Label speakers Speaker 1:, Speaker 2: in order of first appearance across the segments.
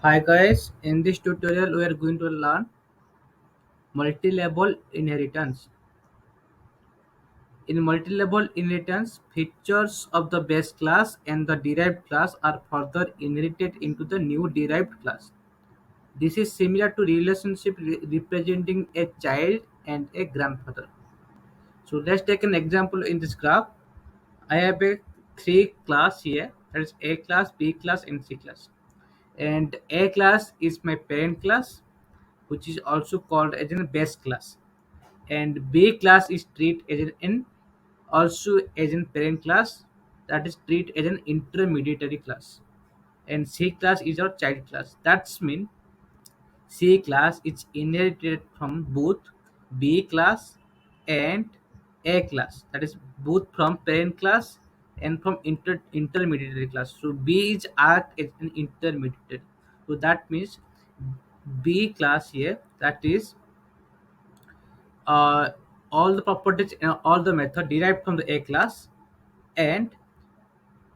Speaker 1: Hi guys, in this tutorial we are going to learn multi-level inheritance. In multi-level inheritance, features of the base class and the derived class are further inherited into the new derived class. This is similar to relationship representing a child and a grandfather. So let's take an example in this graph. I have a three class here. That is A class, B class, and C class. And A class is my parent class, which is also called as a base class, and B class is treated as an also as in parent class, that is treated as an intermediary class, and C class is our child class. That's mean C class is inherited from both B class and A class, that is both from parent class and from intermediary class. So B is act as an intermediary. So that means B class here, that is uh, all the properties and all the method derived from the A class, and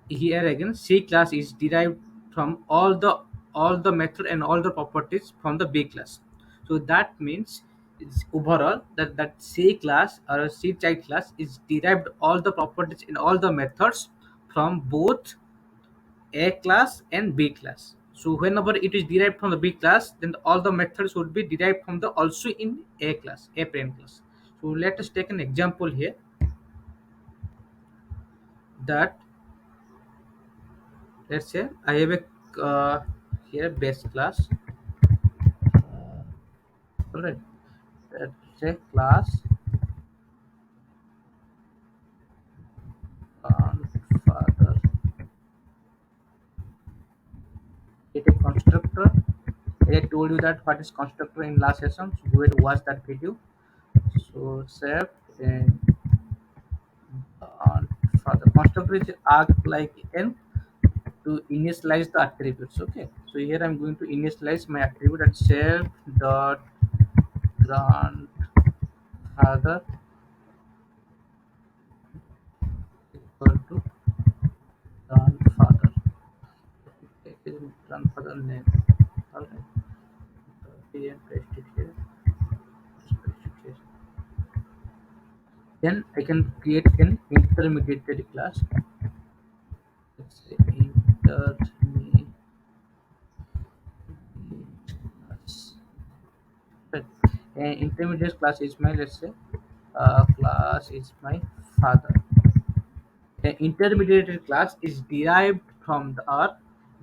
Speaker 1: here again C class is derived from all the method and all the properties from the B class. So that means it's overall that C class or C child class is derived all the properties and all the methods from both A class and B class. So whenever it is derived from the B class, then all the methods would be derived from the also in A class, A parent class. So let us take an example here, that let's say I have a here base class. Alright, let's say class father. It a constructor. I told you that what is constructor in last session. So go ahead and watch that video. So save and uh, for the constructor is act like n to initialize the attributes. Okay, so here I'm going to initialize my attribute at self dot grandfather equal to grandfather. Take his grandfather name. Alright, copy and paste it here. Just paste it here. Then I can create an intermediary class. Let's say intermediate class. Right. An intermediate class is my, let's say class is my father. The intermediate class is derived from our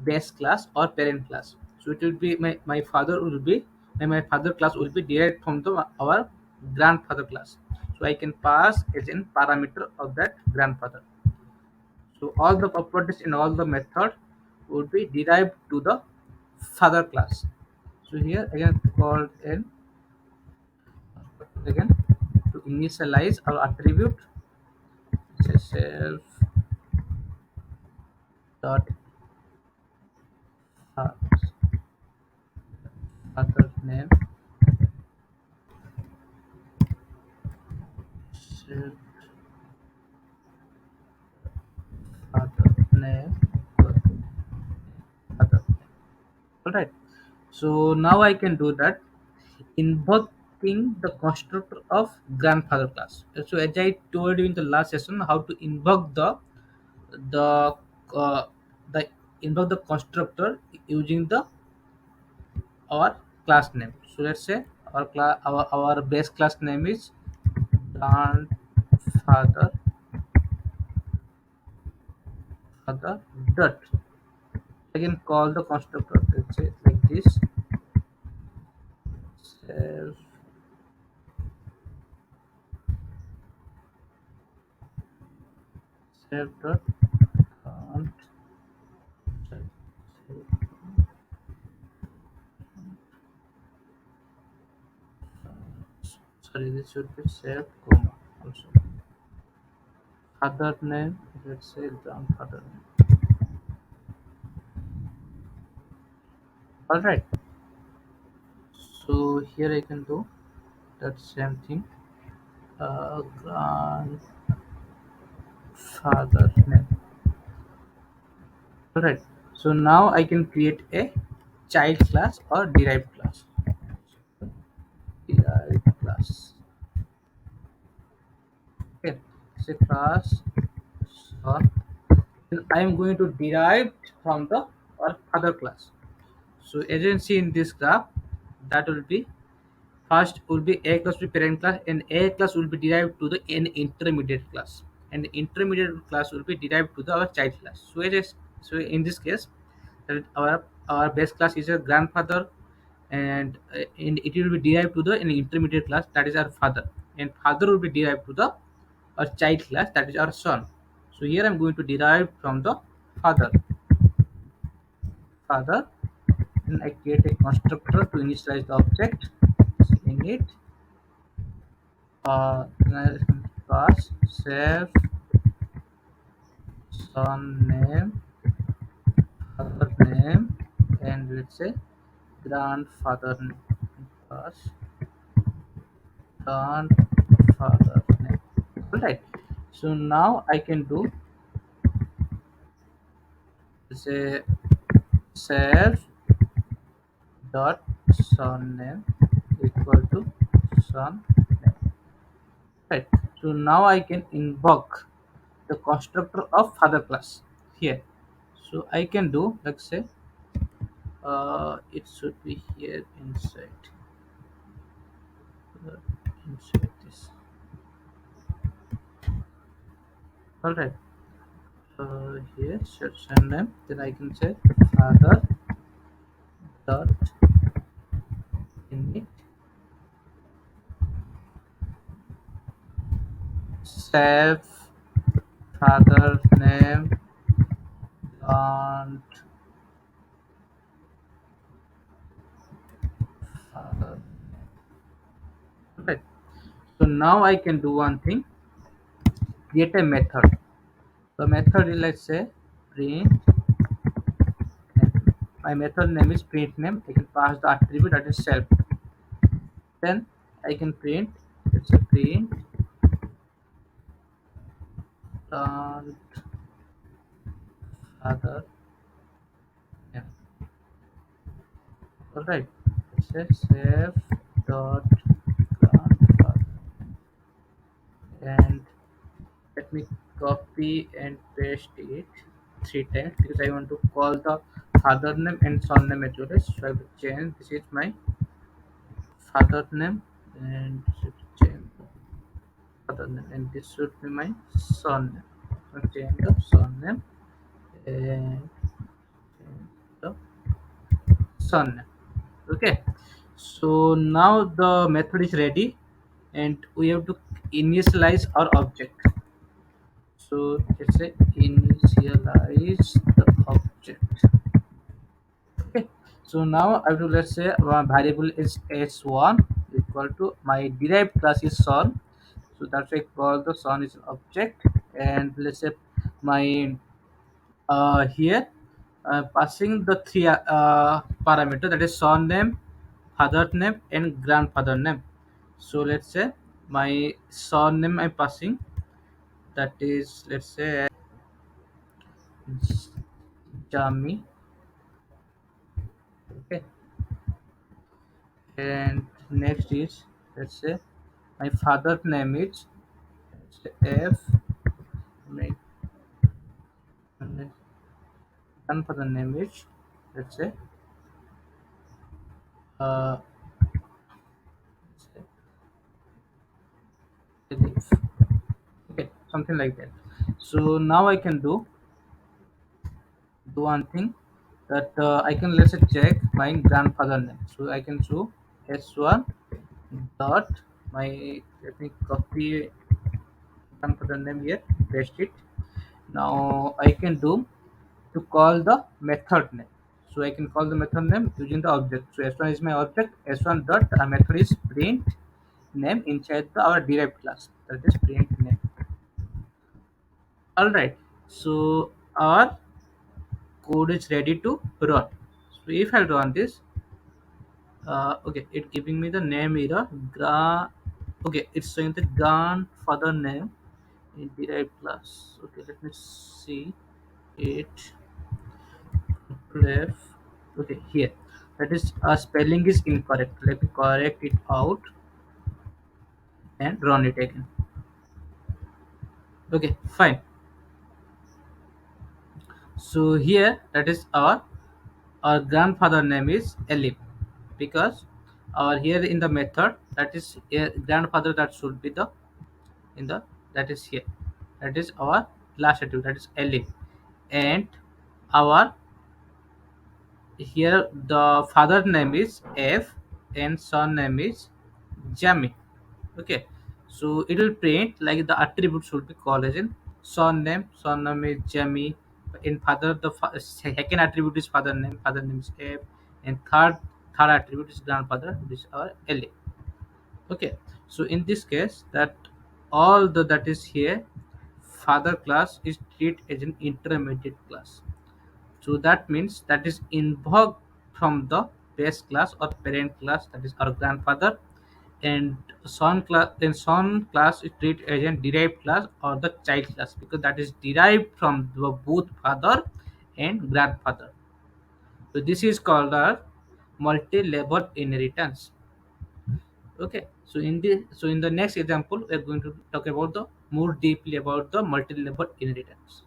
Speaker 1: base class or parent class. So it will be my father will be my father class will be derived from our grandfather class. So I can pass as in parameter of that grandfather. So all the properties in all the method would be derived to the father class. So here again called n again to initialize our attribute, say self dot fa- father name, self father name equal to father. Alright. So now I can do that invoking the constructor of grandfather class. So as I told you in the last session, how to invoke the uh, the invoke the constructor using the our class name. So let's say our base class name is grandfather father dot. I can call the constructor, let's say like this, self self dot count. Sorry, this should be self comma also. Father name, let's say grandfather name. Alright, so here I can do that same thing. Grandfather name. Alright, so now I can create a child class or derived class. Derived class. Okay, say class son. Then I am going to derive from the or other class. So as you can see in this graph, that will be first will be A class will be parent class, and A class will be derived to the n intermediate class, and the intermediate class will be derived to the our child class. So it is, so in this case, that our base class is a grandfather, and it will be derived to the an intermediate class, that is our father, and father will be derived to the our child class, that is our son. So here I'm going to derive from the father, and I create a constructor to initialize the object. Init class self son name, father name, and let's say grandfather name. Class grandfather name. Alright. So now I can do, say, self dot son name equal to son name. Right. So now I can invoke the constructor of father class here. So I can do, let's say, it should be here inside, uh, inside this. All right. Here section name. Then I can say father dot init self father name and father. Right. So now I can do one thing. Create a method. The method is, let's say, print name. My method name is print name. I can pass the attribute that is self. Then I can print, let's say, print and father name. All right. Let's say self dot grandfather, and let me copy and paste it 3 times because I want to call the father name and son name as well. So I will change. This is my father name, and should change father name, and this should be my son name. So change the son name and change the son name. Okay. So now the method is ready, and we have to initialize our object. So let's say initialize the object. Okay. So now I have to, let's say, one variable is s1 equal to my derived class is son. So that's why I call the son is object, and let's say my here passing the three parameter, that is son name, father name, and grandfather name. So let's say my son name I'm passing, that is, let's say, Jami. Okay. And next is, let's say, my father name is, let's say, F. My grandfather name is, let's say, uh, let's say, Elif. Okay, something like that. So now I can do one thing, that I can, let's say, check my grandfather name. So I can show s1 dot my, let me copy grandfather name here, paste it. Now I can do to call the method name. So I can call the method name using the object. So s1 is my object. S1 dot a method is print name inside our derived class. That is print name. All right. So our code is ready to run. So if I run this, okay, it giving me the name error. Okay, it's showing the grandfather name in derived class. Okay, let me see it. Left. Okay, here. That is, spelling is incorrect. Let me correct it out and run it again. Okay, fine. So here, that is our grandfather name is Elif, because our here in the method, that is grandfather, that should be the in the, that is here, that is our last attribute, that is Elif. And our here the father name is F and son name is Jamie. Okay, so it will print like the attribute should be called as in son name is Jamie. In father, the second attribute is father name is F, and third attribute is grandfather, which is our L. Okay, so in this case, that all the that is here, father class is treated as an intermediate class. So that means that is invoked from the base class or parent class, that is our grandfather. And son class is treated as a derived class or the child class, because that is derived from the both father and grandfather. So this is called a multi-level inheritance. Okay, so in the next example, we are going to talk about the more deeply about the multi-level inheritance.